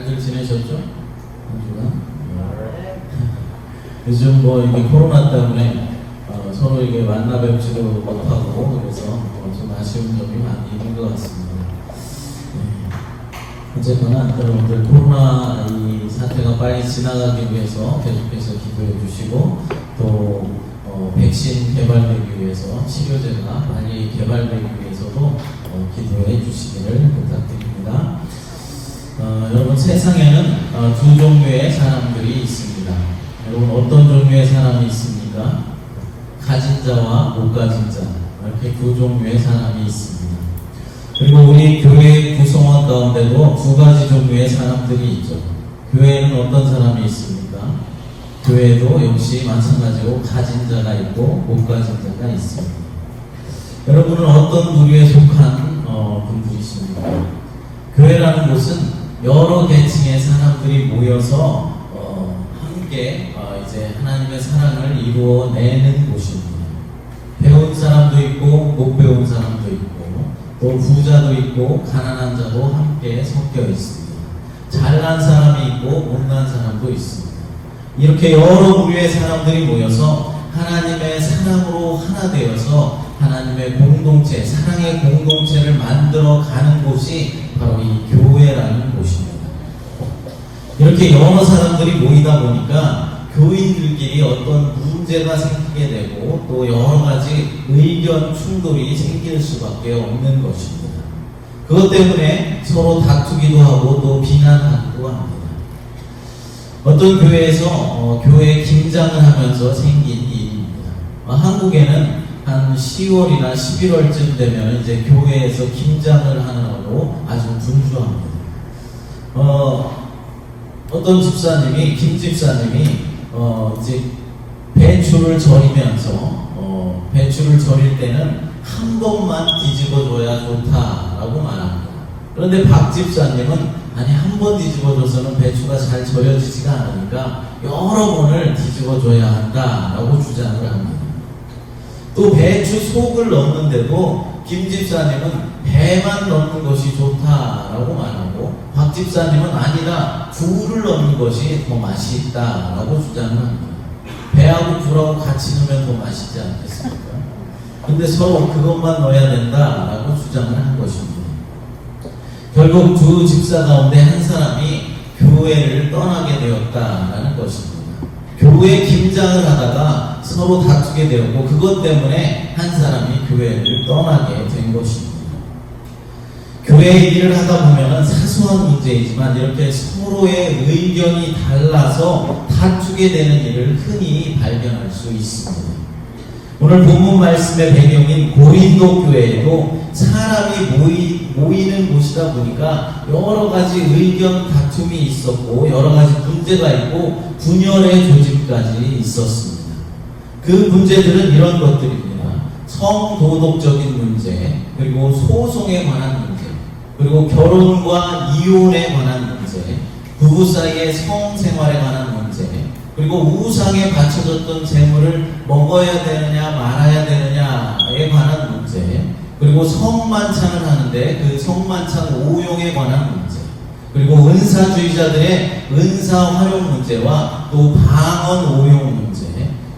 잘들 지내셨죠? 한 주간? 요즘 이게 코로나 때문에 서로 이게 만나 뵙지도 못하고 그래서 좀 아쉬운 점이 많이 있는 것 같습니다. 어쨌거나 여러분들 코로나 이 사태가 빨리 지나가기 위해서 계속해서 기도해 주시고 또 백신 개발되기 위해서 치료제가 빨리 개발되기 위해서도 기도해 주시기를 부탁드립니다. 여러분 세상에는 두 종류의 사람들이 있습니다. 여러분 어떤 종류의 사람이 있습니까? 가진 자와 못 가진 자 이렇게 두 종류의 사람이 있습니다. 그리고 우리 교회 구성원 가운데도 두 가지 종류의 사람들이 있죠. 교회에는 어떤 사람이 있습니까? 교회도 역시 마찬가지로 가진 자가 있고 못 가진 자가 있습니다. 여러분은 어떤 부류에 속한 분들이십니까? 교회라는 곳은 여러 계층의 사람들이 모여서 함께 이제 하나님의 사랑을 이루어내는 곳입니다. 배운 사람도 있고 못 배운 사람도 있고 또 부자도 있고 가난한 자도 함께 섞여 있습니다. 잘난 사람이 있고 못난 사람도 있습니다. 이렇게 여러 부류의 사람들이 모여서 하나님의 사랑으로 하나 되어서 하나님의 공동체, 사랑의 공동체를 만들어 가는 곳이 바로 이 교회라는 곳입니다. 이렇게 여러 사람들이 모이다 보니까 교인들끼리 어떤 문제가 생기게 되고 또 여러 가지 의견 충돌이 생길 수밖에 없는 것입니다. 그것 때문에 서로 다투기도 하고 또 비난하기도 합니다. 어떤 교회에서 교회 김장을 하면서 생긴 일입니다. 한국에는 한 10월이나 11월쯤 되면 이제 교회에서 김장을 하느라고 아주 분주합니다. 어떤 집사님이, 김 집사님이 이제 배추를 절이면서 배추를 절일 때는 한 번만 뒤집어줘야 좋다라고 말합니다. 그런데 박 집사님은 아니 한 번 뒤집어줘서는 배추가 잘 절여지지가 않으니까 여러 번을 뒤집어줘야 한다라고 주장을 합니다. 또 배추 속을 넣는데도 김 집사님은 배만 넣는 것이 좋다라고 말하고 박 집사님은 아니다 굴을 넣는 것이 더 맛이 있다라고 주장을 합니다. 배하고 굴하고 같이 넣으면 더 맛있지 않겠습니까? 근데 서로 그것만 넣어야 된다라고 주장을 한 것입니다. 결국 두 집사 가운데 한 사람이 교회를 떠나게 되었다라는 것입니다. 교회 김장을 하다가 서로 다투게 되었고 그것 때문에 한 사람이 교회를 떠나게 된 것입니다. 교회 일을 하다 보면 사소한 문제이지만 이렇게 서로의 의견이 달라서 다투게 되는 일을 흔히 발견할 수 있습니다. 오늘 본문 말씀의 배경인 고린도 교회에도 사람이 모이는 곳이다 보니까 여러 가지 의견 다툼이 있었고 여러 가지 문제가 있고 분열의 조짐까지 있었습니다. 그 문제들은 이런 것들입니다. 성도덕적인 문제, 그리고 소송에 관한 문제, 그리고 결혼과 이혼에 관한 문제, 부부 사이의 성생활에 관한 문제, 그리고 우상에 바쳐졌던 재물을 먹어야 되느냐 말아야 되느냐에 관한 문제, 그리고 성만찬을 하는데 그 성만찬 오용에 관한 문제, 그리고 은사주의자들의 은사 활용 문제와 또 방언 오용 문제,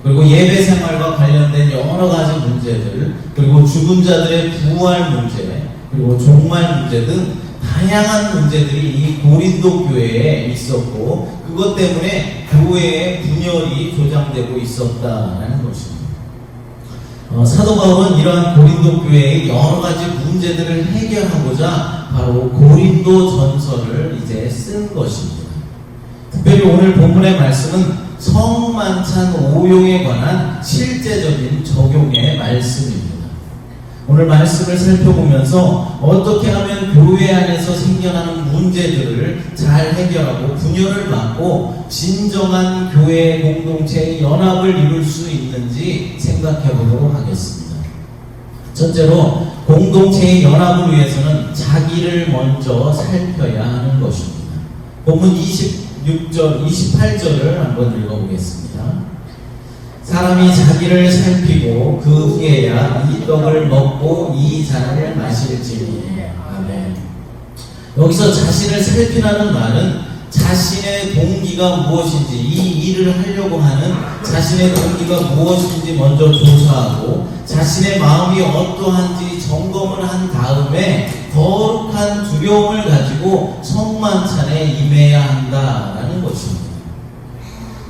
그리고 예배 생활과 관련된 여러 가지 문제들, 그리고 죽은 자들의 부활 문제, 그리고 종말 문제 등 다양한 문제들이 이 고린도 교회에 있었고 그것 때문에 교회의 분열이 조장되고 있었다라는 것입니다. 사도 바울은 이러한 고린도 교회의 여러 가지 문제들을 해결하고자 바로 고린도 전서를 이제 쓴 것입니다. 특별히 오늘 본문의 말씀은 성만찬 오용에 관한 실제적인 적용의 말씀입니다. 오늘 말씀을 살펴보면서 어떻게 하면 교회 안에서 생겨나는 문제들을 잘 해결하고 분열을 막고 진정한 교회 공동체의 연합을 이룰 수 있는지 생각해 보도록 하겠습니다. 첫째로 공동체의 연합을 위해서는 자기를 먼저 살펴야 하는 것입니다. 본문 26절, 28절을 한번 읽어보겠습니다. 사람이 자기를 살피고 그 후에야 이 떡을 먹고 이 잔을 마실지니. 아멘. 여기서 자신을 살피라는 말은 자신의 동기가 무엇인지, 이 일을 하려고 하는 자신의 동기가 무엇인지 먼저 조사하고 자신의 마음이 어떠한지 점검을 한 다음에 거룩한 두려움을 가지고 성만찬에 임해야 한다라는 것입니다.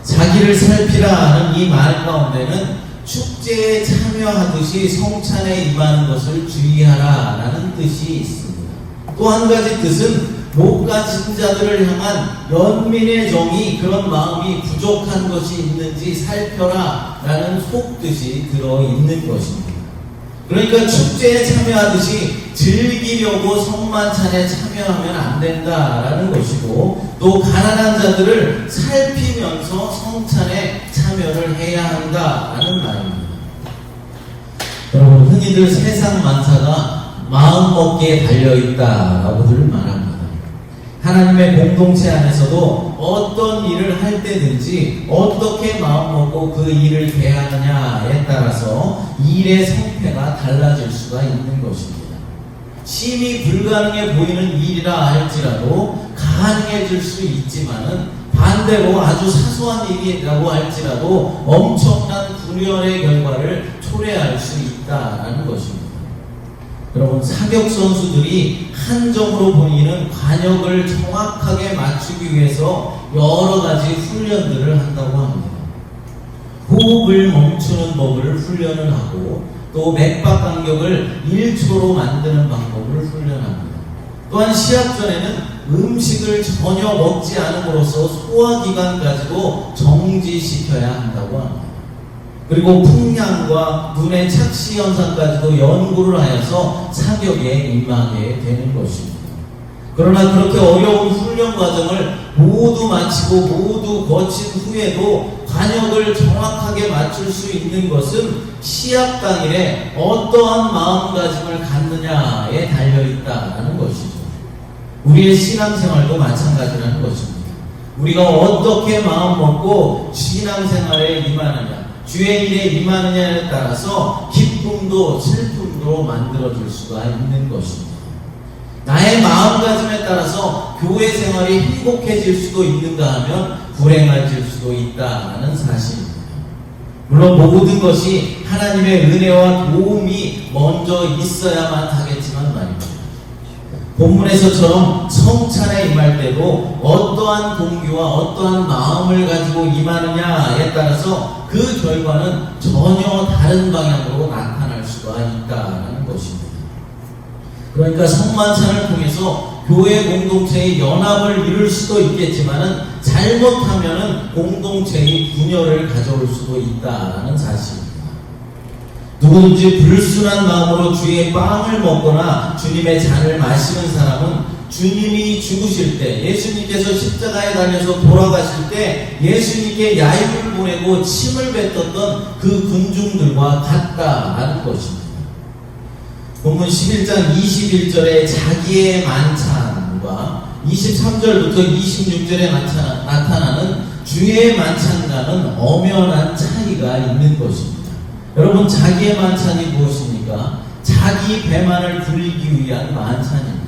자기를 살피라 하는 이 말 가운데는 축제에 참여하듯이 성찬에 임하는 것을 주의하라라는 뜻이 있습니다. 또 한 가지 뜻은 못 가진 자들을 향한 연민의 정이, 그런 마음이 부족한 것이 있는지 살펴라 라는 속뜻이 들어있는 것입니다. 그러니까 축제에 참여하듯이 즐기려고 성만찬에 참여하면 안 된다라는 것이고, 또 가난한 자들을 살피면서 성찬에 참여를 해야 한다라는 말입니다. 여러분, 흔히들 세상 만사가 마음먹기에 달려있다라고들 말합니다. 하나님의 공동체 안에서도 어떤 일을 할 때든지 어떻게 마음먹고 그 일을 대하느냐에 따라서 일의 성패가 달라질 수가 있는 것입니다. 심히 불가능해 보이는 일이라 할지라도 가능해질 수 있지만은, 반대로 아주 사소한 일이라고 할지라도 엄청난 분열의 결과를 초래할 수 있다라는 것입니다. 여러분, 사격 선수들이 한 점으로 보이는 관역을 정확하게 맞추기 위해서 여러 가지 훈련들을 한다고 합니다. 호흡을 멈추는 법을 훈련을 하고, 또 맥박 간격을 1초로 만드는 방법을 훈련합니다. 또한 시합 전에는 음식을 전혀 먹지 않음으로써 소화기관까지도 정지시켜야 한다고 합니다. 그리고 풍량과 눈의 착시 현상까지도 연구를 하여서 사격에 임하게 되는 것입니다. 그러나 그렇게 어려운 훈련 과정을 모두 마치고 모두 거친 후에도 관역을 정확하게 맞출 수 있는 것은 시합 당일에 어떠한 마음가짐을 갖느냐에 달려있다는 것이죠. 우리의 신앙생활도 마찬가지라는 것입니다. 우리가 어떻게 마음먹고 신앙생활에 임하느냐, 주의 일에 임하느냐에 따라서 기쁨도 슬픔도 만들어질 수가 있는 것입니다. 나의 마음가짐에 따라서 교회 생활이 행복해질 수도 있는가 하면 불행해질 수도 있다는 사실입니다. 물론 모든 것이 하나님의 은혜와 도움이 먼저 있어야만 하겠지만 말입니다. 본문에서처럼 성찬에 임할 때도 어떠한 동기와 어떠한 마음을 가지고 임하느냐에 따라서 그 결과는 전혀 다른 방향으로 나타날 수가 있다는 것입니다. 그러니까 성만찬을 통해서 교회 공동체의 연합을 이룰 수도 있겠지만은, 잘못하면은 공동체의 분열을 가져올 수도 있다는 사실입니다. 누구든지 불순한 마음으로 주의 빵을 먹거나 주님의 잔을 마시는 사람은 주님이 죽으실 때, 예수님께서 십자가에 달려서 돌아가실 때 예수님께 야유를 보내고 침을 뱉었던 그 군중들과 같다라는 것입니다. 본문 11장 21절에 자기의 만찬과 23절부터 26절에 나타나는 주의 만찬과는 엄연한 차이가 있는 것입니다. 여러분, 자기의 만찬이 무엇입니까? 자기 배만을 불리기 위한 만찬입니다.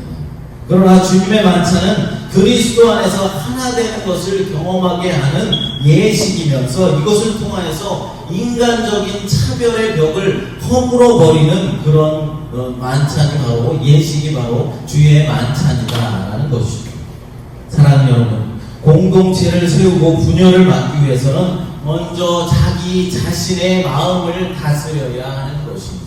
그러나 주님의 만찬은 그리스도 안에서 하나 되는 것을 경험하게 하는 예식이면서, 이것을 통하여서 인간적인 차별의 벽을 허물어 버리는 그런 만찬이 바로, 예식이 바로 주의 만찬이다라는 것이죠. 사랑하는 여러분, 공동체를 세우고 분열을 막기 위해서는 먼저 자기 자신의 마음을 다스려야 하는 것입니다.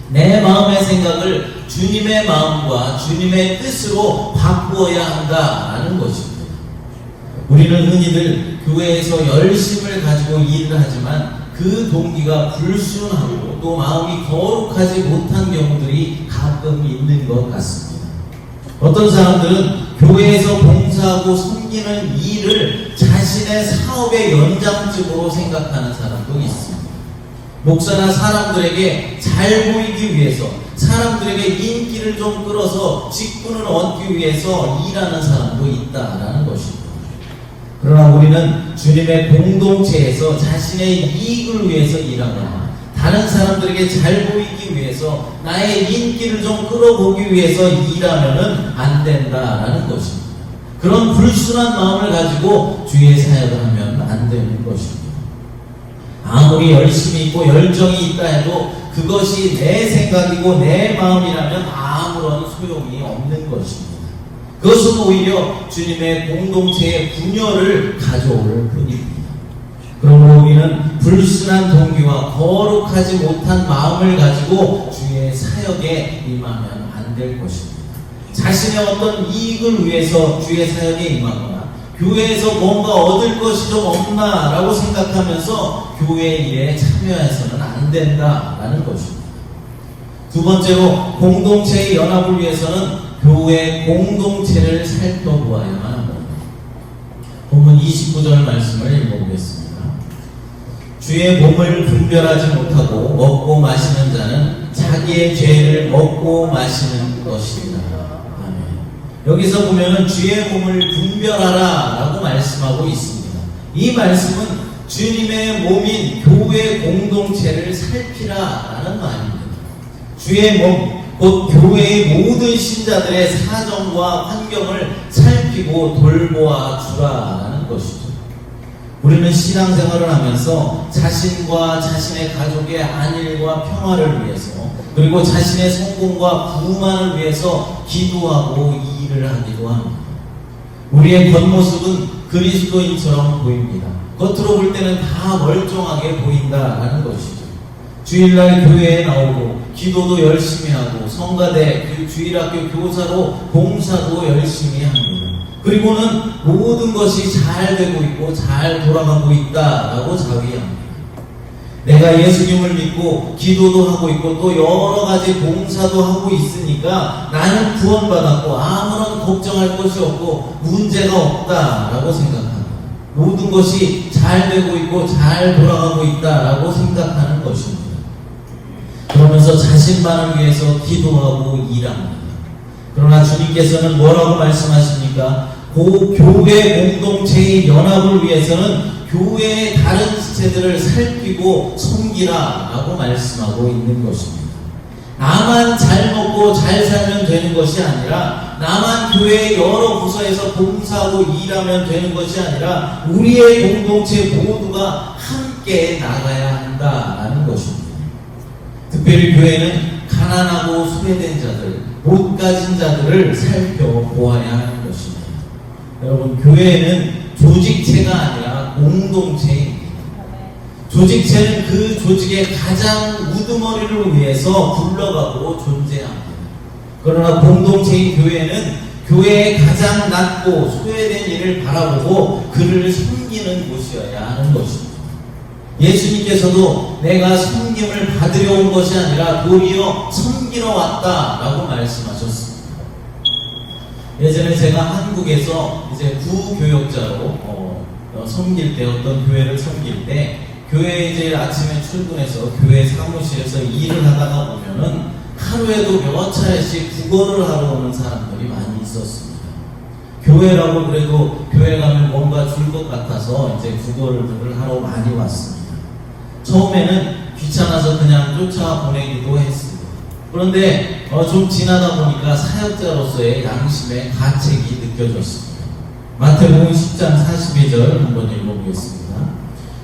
내 마음의 생각을 주님의 마음과 주님의 뜻으로 바꾸어야 한다라는 것입니다. 우리는 흔히들 교회에서 열심을 가지고 일을 하지만 그 동기가 불순하고 또 마음이 거룩하지 못한 경우들이 가끔 있는 것 같습니다. 어떤 사람들은 교회에서 봉사하고 섬기는 일을 자신의 사업의 연장직으로 생각하는 사람도 있습니다. 목사나 사람들에게 잘 보이기 위해서, 사람들에게 인기를 좀 끌어서 직분을 얻기 위해서 일하는 사람도 있다라는 것입니다. 그러나 우리는 주님의 공동체에서 자신의 이익을 위해서 일하거나 다른 사람들에게 잘 보이기 위해서 나의 인기를 좀 끌어보기 위해서 일하면은 안 된다라는 것입니다. 그런 불순한 마음을 가지고 주의 사역을 하면 안 되는 것입니다. 아무리 열심히 있고 열정이 있다 해도 그것이 내 생각이고 내 마음이라면 아무런 소용이 없는 것입니다. 그것은 오히려 주님의 공동체의 분열을 가져올 뿐입니다. 그러므로 우리는 불순한 동기와 거룩하지 못한 마음을 가지고 주의 사역에 임하면 안 될 것입니다. 자신의 어떤 이익을 위해서 주의 사역에 임하거나 교회에서 뭔가 얻을 것이 좀 없나 라고 생각하면서 교회 일에 참여해서는 안 된다라는 것입니다. 두 번째로 공동체의 연합을 위해서는 교회 공동체를 살펴보아야만 합니다. 본문 29절 말씀을 읽어보겠습니다. 주의 몸을 분별하지 못하고 먹고 마시는 자는 자기의 죄를 먹고 마시는 것입니다. 아멘. 여기서 보면은 주의 몸을 분별하라 라고 말씀하고 있습니다. 이 말씀은 주님의 몸인 교회 공동체를 살피라 라는 말입니다. 주의 몸, 곧 교회의 모든 신자들의 사정과 환경을 살피고 돌보아 주라라는 것이죠. 우리는 신앙생활을 하면서 자신과 자신의 가족의 안일과 평화를 위해서 그리고 자신의 성공과 부만을 위해서 기도하고 일을 하기도 합니다. 우리의 겉모습은 그리스도인처럼 보입니다. 겉으로 볼 때는 다 멀쩡하게 보인다라는 것이죠. 주일날 교회에 나오고 기도도 열심히 하고 성가대, 주일학교 교사로 봉사도 열심히 합니다. 그리고는 모든 것이 잘 되고 있고 잘 돌아가고 있다라고 자위합니다. 내가 예수님을 믿고 기도도 하고 있고 또 여러 가지 봉사도 하고 있으니까 나는 구원받았고 아무런 걱정할 것이 없고 문제가 없다라고 생각합니다. 모든 것이 잘 되고 있고 잘 돌아가고 있다라고 생각하는 것입니다. 그러면서 자신만을 위해서 기도하고 일합니다. 그러나 주님께서는 뭐라고 말씀하십니까? 그 교회 공동체의 연합을 위해서는 교회의 다른 지체들을 살피고 섬기라 라고 말씀하고 있는 것입니다. 나만 잘 먹고 잘 살면 되는 것이 아니라 나만 교회의 여러 부서에서 봉사하고 일하면 되는 것이 아니라 우리의 공동체 모두가 함께 나가야 한다라는 것입니다. 특별히 교회는 가난하고 소외된 자들, 못 가진 자들을 살펴보아야 하는 것입니다. 여러분, 교회는 조직체가 아니라 공동체입니다. 조직체는 그 조직의 가장 우두머리를 위해서 굴러가고 존재합니다. 그러나 공동체인 교회는 교회의 가장 낮고 소외된 이를 바라보고 그를 섬기는 곳이어야 하는 것입니다. 예수님께서도 내가 섬김을 받으려 온 것이 아니라 도리어 섬기러 왔다라고 말씀하셨습니다. 예전에 제가 한국에서 이제 구교역자로 섬길 때 어떤 교회를 섬길 때 교회에 이제 아침에 출근해서 교회 사무실에서 일을 하다가 보면은 하루에도 몇 차례씩 국어를 하러 오는 사람들이 많이 있었습니다. 교회라고 그래도 교회 가면 뭔가 줄 것 같아서 이제 국어를 하러 많이 왔습니다. 처음에는 귀찮아서 그냥 쫓아보내기도 했습니다. 그런데 좀 지나다 보니까 사역자로서의 양심의 가책이 느껴졌습니다. 마태복음 10장 42절 한번 읽어보겠습니다.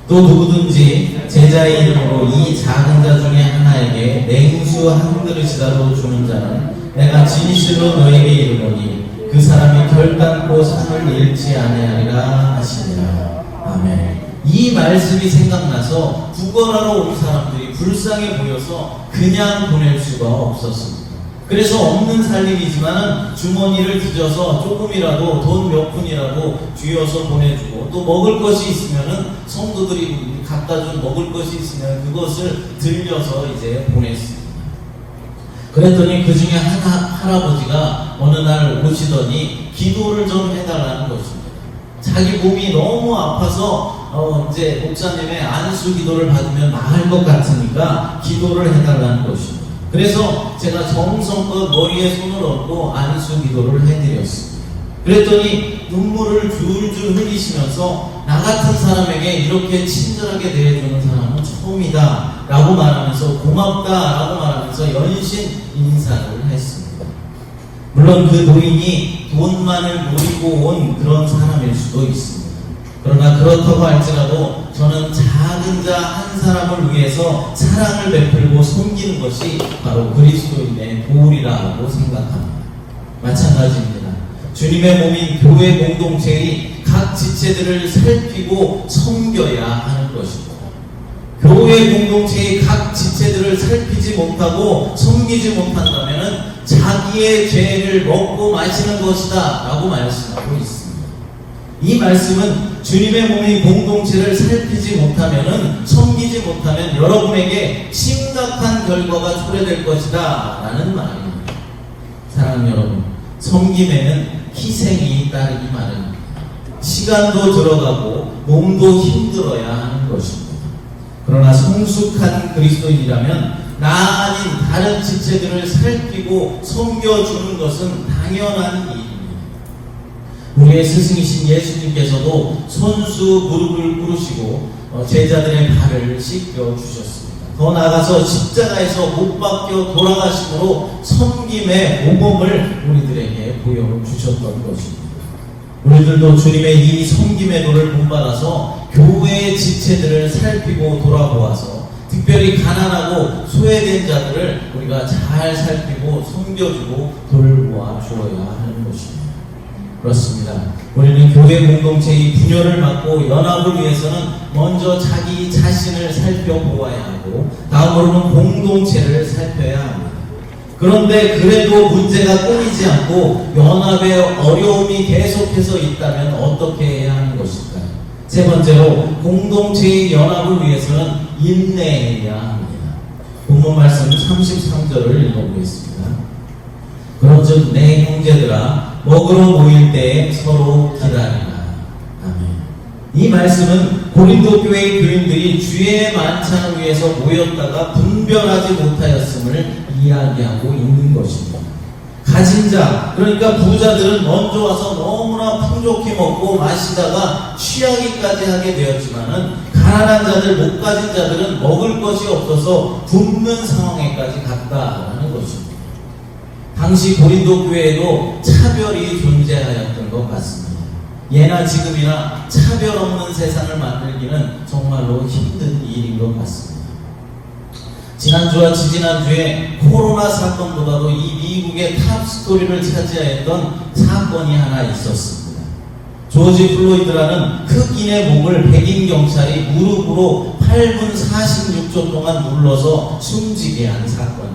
또 누구든지 제자의 이름으로 이 작은 자 중에 하나에게 냉수 한 그릇이라도 주는 자는 내가 진실로 너에게 이르노니 그 사람이 결단코 상을 잃지 아니하리라 하시니라. 아멘. 이 말씀이 생각나서 구걸하러 온 사람들이 불쌍해 보여서 그냥 보낼 수가 없었습니다. 그래서 없는 살림이지만 주머니를 뒤져서 조금이라도 돈 몇 푼이라도 쥐어서 보내주고 또 먹을 것이 있으면은 성도들이 갖다 준 먹을 것이 있으면 그것을 들려서 이제 보냈습니다. 그랬더니 그 중에 할아버지가 어느 날 오시더니 기도를 좀 해달라는 것입니다. 자기 몸이 너무 아파서 이제 목사님의 안수 기도를 받으면 나을 것 같으니까 기도를 해달라는 것입니다. 그래서 제가 정성껏 머리에 손을 얹고 안수 기도를 해드렸습니다. 그랬더니 눈물을 줄줄 흘리시면서 나 같은 사람에게 이렇게 친절하게 대해주는 사람은 처음이다 라고 말하면서 고맙다 라고 말하면서 연신 인사를 했습니다. 물론 그 노인이 돈만을 노리고 온 그런 사람일 수도 있습니다. 그러나 그렇다고 할지라도 저는 작은 자 한 사람을 위해서 사랑을 베풀고 섬기는 것이 바로 그리스도인의 도리라고 생각합니다. 마찬가지입니다. 주님의 몸인 교회 공동체의 각 지체들을 살피고 섬겨야 하는 것입니다. 교회 공동체의 각 지체들을 살피지 못하고 섬기지 못한다면 자기의 죄를 먹고 마시는 것이다 라고 말씀하고 있습니다. 이 말씀은 주님의 몸인 공동체를 살피지 못하면, 섬기지 못하면 여러분에게 심각한 결과가 초래될 것이다 라는 말입니다. 사랑하는 여러분, 섬김에는 희생이 따르기 마련입니다. 시간도 들어가고 몸도 힘들어야 하는 것입니다. 그러나 성숙한 그리스도인이라면 나 아닌 다른 지체들을 살피고 섬겨주는 것은 당연한 일입니다. 우리의 스승이신 예수님께서도 손수 무릎을 꿇으시고 제자들의 발을 씻겨 주셨습니다. 더 나아가서 십자가에서 못 박혀 돌아가심으로 섬김의 모범을 우리들에게 보여주셨던 것입니다. 우리들도 주님의 이 섬김의 도를 본받아서 교회의 지체들을 살피고 돌아보아서 특별히 가난하고 소외된 자들을 우리가 잘 살피고 섬겨주고 돌보아 주어야 하는 것입니다. 그렇습니다. 우리는 교회 공동체의 분열을 막고 연합을 위해서는 먼저 자기 자신을 살펴보아야 하고 다음으로는 공동체를 살펴야 합니다. 그런데 그래도 문제가 끊이지 않고 연합의 어려움이 계속해서 있다면 어떻게 해야 하는 것일까요? 세 번째로 공동체의 연합을 위해서는 인내해야 합니다. 본문 말씀 33절을 읽어보겠습니다. 그런즉 내 형제들아 먹으러 모일 때에 서로 기다리라. 아멘. 이 말씀은 고린도 교회의 교인들이 주의 만찬을 위해서 모였다가 분별하지 못하였음을 이야기하고 있는 것입니다. 가진 자, 그러니까 부자들은 먼저 와서 너무나 풍족히 먹고 마시다가 취하기까지 하게 되었지만은 가난한 자들, 못 가진 자들은 먹을 것이 없어서 굶는 상황에까지 갔다라는 것입니다. 당시 고린도 교회에도 차별이 존재하였던 것 같습니다. 예나 지금이나 차별 없는 세상을 만들기는 정말로 힘든 일인 것 같습니다. 지난주와 지지난주에 코로나 사건보다도 이 미국의 탑 스토리를 차지하였던 사건이 하나 있었습니다. 조지 플로이드라는 흑인의 목을 백인 경찰이 무릎으로 8분 46초 동안 눌러서 숨지게 한 사건입니다.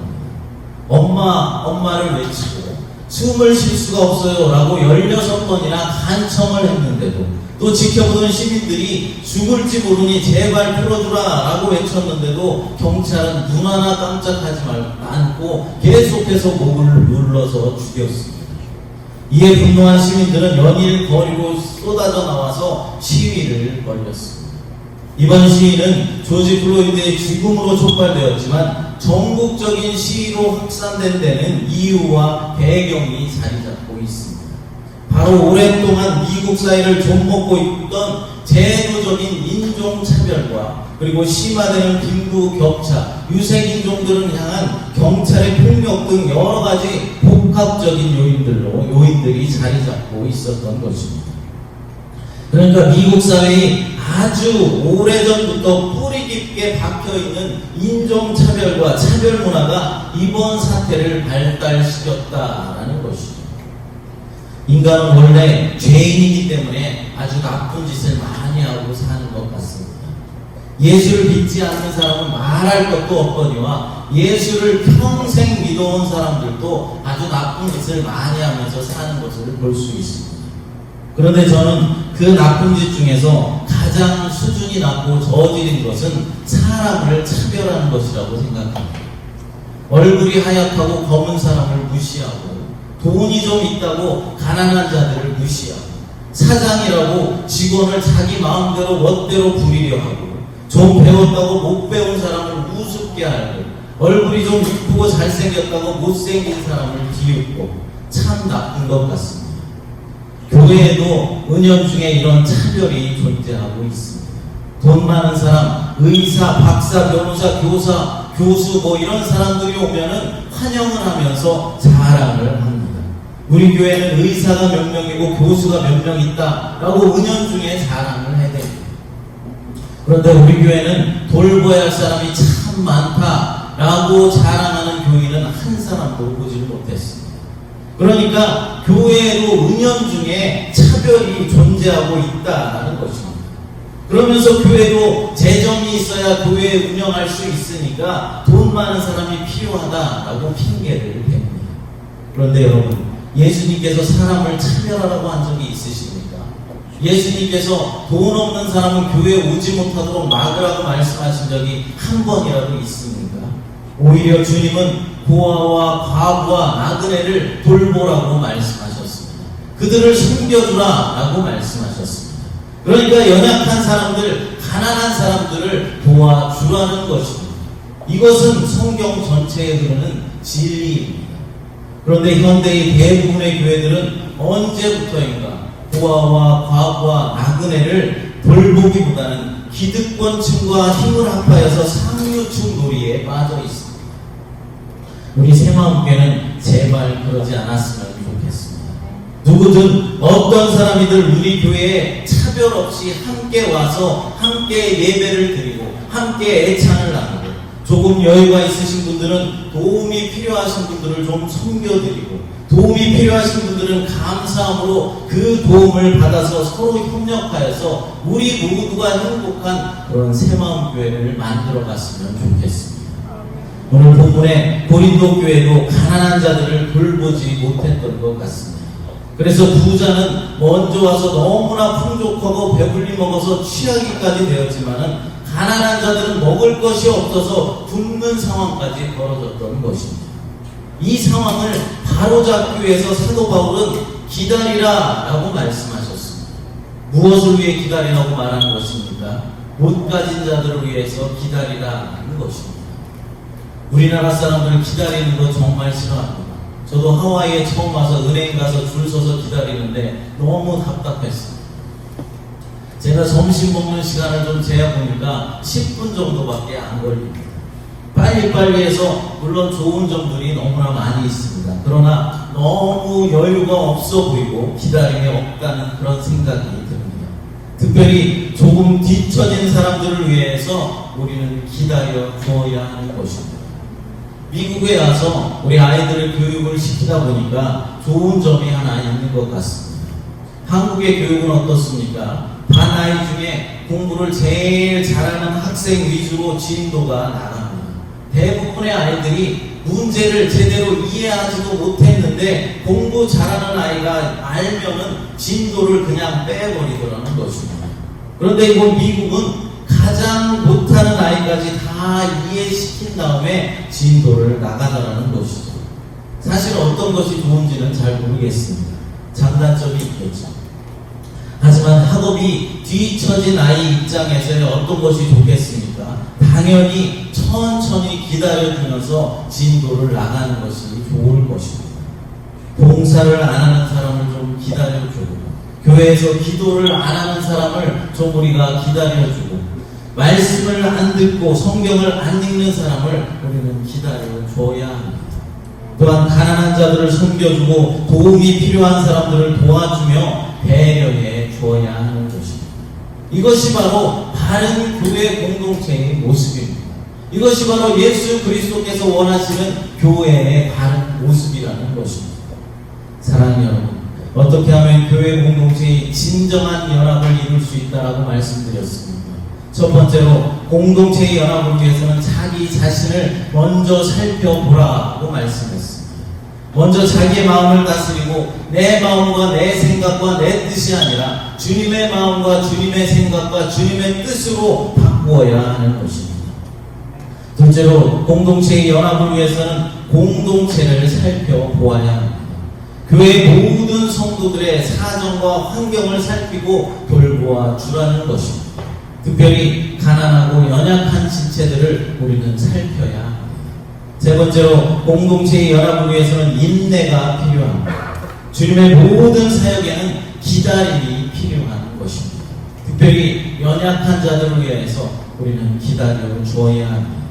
엄마를 외치고 숨을 쉴 수가 없어요 라고 16번이나 간청을 했는데도 또 지켜보던 시민들이 죽을지 모르니 제발 풀어주라 라고 외쳤는데도 경찰은 눈 하나 깜짝하지 않고 계속해서 목을 눌러서 죽였습니다. 이에 분노한 시민들은 연일 거리로 쏟아져 나와서 시위를 벌였습니다. 이번 시위는 조지 플로이드의 죽음으로 촉발되었지만 전국적인 시위로 확산된 데는 이유와 배경이 자리 잡고 있습니다. 바로 오랫동안 미국 사회를 좀먹고 있던 제도적인 인종차별과 그리고 심화되는 빈부격차, 유색인종들을 향한 경찰의 폭력 등 여러 가지 복합적인 요인들이 자리 잡고 있었던 것입니다. 그러니까 미국 사회의 아주 오래전부터 뿌리 깊게 박혀있는 인종차별과 차별 문화가 이번 사태를 발달시켰다라는 것이죠. 인간은 원래 죄인이기 때문에 아주 나쁜 짓을 많이 하고 사는 것 같습니다. 예수를 믿지 않는 사람은 말할 것도 없거니와 예수를 평생 믿어온 사람들도 아주 나쁜 짓을 많이 하면서 사는 것을 볼 수 있습니다. 그런데 저는 그 나쁜 짓 중에서 가장 수준이 낮고 저질인 것은 사람을 차별하는 것이라고 생각합니다. 얼굴이 하얗다고 검은 사람을 무시하고, 돈이 좀 있다고 가난한 자들을 무시하고, 사장이라고 직원을 자기 마음대로 멋대로 부리려 하고, 좀 배웠다고 못 배운 사람을 우습게 하고, 얼굴이 좀 이쁘고 잘생겼다고 못생긴 사람을 비웃고, 참 나쁜 것 같습니다. 교회에도 은연중에 이런 차별이 존재하고 있습니다. 돈 많은 사람, 의사, 박사, 변호사, 교사, 교수 이런 사람들이 오면은 환영을 하면서 자랑을 합니다. 우리 교회는 의사가 몇 명이고 교수가 몇 명 있다라고 은연중에 자랑을 해댑니다. 그런데 우리 교회는 돌보아야 할 사람이 참 많다라고 자랑하는 교인은 한 사람도 보지를 못했습니다. 그러니까 교회에도 은연중에 차별이 존재하고 있다는 것입니다. 그러면서 교회도 재정이 있어야 교회 운영할 수 있으니까 돈 많은 사람이 필요하다라고 핑계를 댑니다. 그런데 여러분, 예수님께서 사람을 차별하라고 한 적이 있으십니까? 예수님께서 돈 없는 사람은 교회에 오지 못하도록 막으라고 말씀하신 적이 한 번이라도 있습니까? 오히려 주님은 고아와 과부와 나그네를 돌보라고 말씀하셨습니다. 그들을 섬겨주라라고 말씀하셨습니다. 그러니까 연약한 사람들, 가난한 사람들을 도와주라는 것입니다. 이것은 성경 전체에 흐르는 진리입니다. 그런데 현대의 대부분의 교회들은 언제부터인가 고아와 과부와 나그네를 돌보기보다는 기득권층과 힘을 합하여서 상류층 놀이에 빠져 있습니다. 우리 새마음교회는 제발 그러지 않았으면 좋겠습니다. 누구든 어떤 사람이든 우리 교회에 차별 없이 함께 와서 함께 예배를 드리고 함께 애찬을 나누고, 조금 여유가 있으신 분들은 도움이 필요하신 분들을 좀 섬겨드리고, 도움이 필요하신 분들은 감사함으로 그 도움을 받아서 서로 협력하여서 우리 모두가 행복한 그런 새마음교회를 만들어 갔으면 좋겠습니다. 오늘 본문에 고린도 교회도 가난한 자들을 돌보지 못했던 것 같습니다. 그래서 부자는 먼저 와서 너무나 풍족하고 배불리 먹어서 취하기까지 되었지만은 가난한 자들은 먹을 것이 없어서 굶는 상황까지 벌어졌던 것입니다. 이 상황을 바로잡기 위해서 사도 바울은 기다리라 라고 말씀하셨습니다. 무엇을 위해 기다리라고 말하는 것입니까? 못 가진 자들을 위해서 기다리라는 것입니다. 우리나라 사람들은 기다리는 거 정말 싫어합니다. 저도 하와이에 처음 와서 은행 가서 줄 서서 기다리는데 너무 답답했어요. 제가 점심 먹는 시간을 좀 재보니까 10분 정도밖에 안 걸립니다. 빨리빨리 해서 물론 좋은 점들이 너무나 많이 있습니다. 그러나 너무 여유가 없어 보이고 기다림이 없다는 그런 생각이 듭니다. 특별히 조금 뒤처진 사람들을 위해서 우리는 기다려 주어야 하는 것입니다. 미국에 와서 우리 아이들을 교육을 시키다 보니까 좋은 점이 하나 있는 것 같습니다. 한국의 교육은 어떻습니까? 반 아이 중에 공부를 제일 잘하는 학생 위주로 진도가 나갑니다. 대부분의 아이들이 문제를 제대로 이해하지도 못했는데 공부 잘하는 아이가 알면은 진도를 그냥 빼버리더라는 것입니다. 그런데 이번 미국은 가장 못하는 아이까지 다 이해시킨 다음에 진도를 나가자라는 것이죠. 사실 어떤 것이 좋은지는 잘 모르겠습니다. 장단점이 있겠죠. 하지만 학업이 뒤처진 아이 입장에서 어떤 것이 좋겠습니까? 당연히 천천히 기다려주면서 진도를 나가는 것이 좋을 것입니다. 봉사를 안 하는 사람을 좀 기다려주고, 교회에서 기도를 안 하는 사람을 좀 우리가 기다려주고, 말씀을 안 듣고 성경을 안 읽는 사람을 우리는 기다려줘야 합니다. 또한 가난한 자들을 섬겨주고 도움이 필요한 사람들을 도와주며 배려해 주어야 하는 것입니다. 이것이 바로 바른 교회 공동체의 모습입니다. 이것이 바로 예수 그리스도께서 원하시는 교회의 바른 모습이라는 것입니다. 사랑하는 여러분, 어떻게 하면 교회 공동체의 진정한 연합을 이룰 수 있다라고 말씀드렸습니다. 첫 번째로 공동체의 연합을 위해서는 자기 자신을 먼저 살펴보라고 말씀했습니다. 먼저 자기의 마음을 다스리고 내 마음과 내 생각과 내 뜻이 아니라 주님의 마음과 주님의 생각과 주님의 뜻으로 바꾸어야 하는 것입니다. 둘째로 공동체의 연합을 위해서는 공동체를 살펴보아야 합니다. 교회 모든 성도들의 사정과 환경을 살피고 돌보아 주라는 것입니다. 특별히 가난하고 연약한 지체들을 우리는 살펴야 합니다. 세 번째로 공동체의 연합을 위해서는 인내가 필요합니다. 주님의 모든 사역에는 기다림이 필요한 것입니다. 특별히 연약한 자들을 위해서 우리는 기다려 주어야 합니다.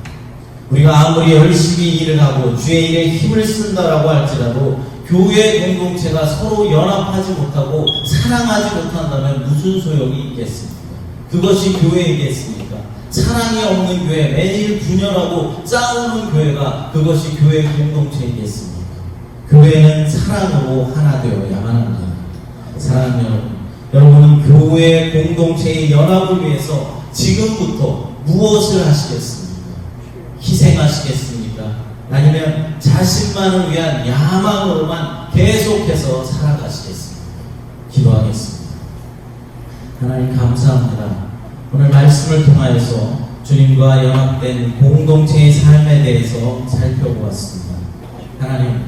우리가 아무리 열심히 일을 하고 주의 일에 힘을 쓴다라고 할지라도 교회 공동체가 서로 연합하지 못하고 사랑하지 못한다면 무슨 소용이 있겠습니까? 그것이 교회이겠습니까? 사랑이 없는 교회, 매일 분열하고 싸우는 교회가 그것이 교회 공동체이겠습니까? 교회는 사랑으로 하나 되어야만 합니다. 사랑하는 여러분은 교회 공동체의 연합을 위해서 지금부터 무엇을 하시겠습니까? 희생하시겠습니까? 아니면 자신만을 위한 야망으로만 계속해서 살아가시겠습니까? 기도하겠습니다. 하나님 감사합니다. 오늘 말씀을 통하여서 주님과 연합된 공동체의 삶에 대해서 살펴보았습니다. 하나님,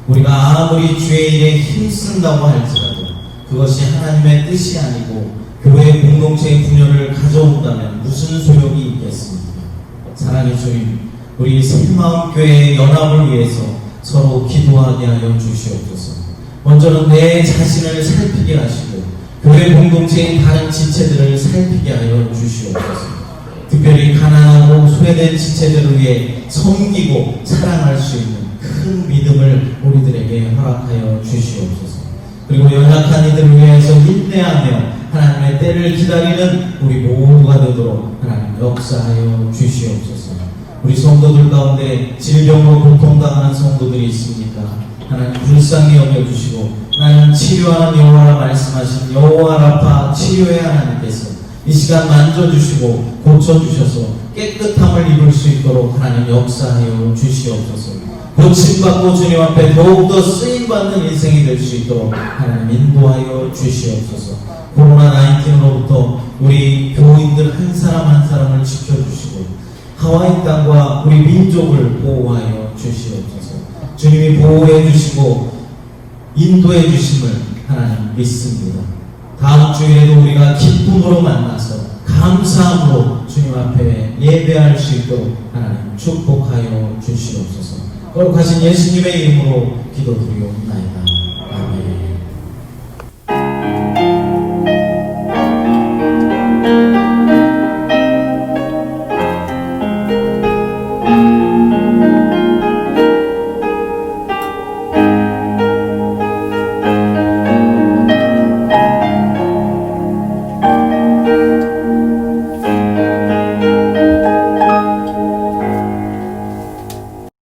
우리가 아무리 주의 일에 힘쓴다고 할지라도 그것이 하나님의 뜻이 아니고 교회 공동체의 분열을 가져온다면 무슨 소용이 있겠습니까? 사랑의 주님, 우리 새마음교회의 연합을 위해서 서로 기도하게 하여 주시옵소서. 먼저는 내 자신을 살피게 하시고 교회 공동체의 다른 지체들을 살피게 하여 주시옵소서. 특별히 가난하고 소외된 지체들을 위해 섬기고 사랑할 수 있는 큰 믿음을 우리들에게 허락하여 주시옵소서. 그리고 연약한 이들을 위해서 인내하며 하나님의 때를 기다리는 우리 모두가 되도록 하나님 역사하여 주시옵소서. 우리 성도들 가운데 질병으로 고통당하는 성도들이 있습니까? 하나님 불쌍히 여겨주시고 나는 치료하는 여호와라 말씀하신 여호와 라파 치료의 하나님께서 이 시간 만져주시고 고쳐주셔서 깨끗함을 입을 수 있도록 하나님 역사하여 주시옵소서. 고침받고 주님 앞에 더욱더 쓰임받는 인생이 될 수 있도록 하나님 인도하여 주시옵소서. 코로나19로부터 우리 교인들 한 사람 한 사람을 지켜주시고 하와이 땅과 우리 민족을 보호하여 주시옵소서. 주님이 보호해 주시고 인도해 주심을 하나님 믿습니다. 다음 주일에도 우리가 기쁨으로 만나서 감사함으로 주님 앞에 예배할 수 있도록 하나님 축복하여 주시옵소서. 거룩하신 예수님의 이름으로 기도드리옵나이다.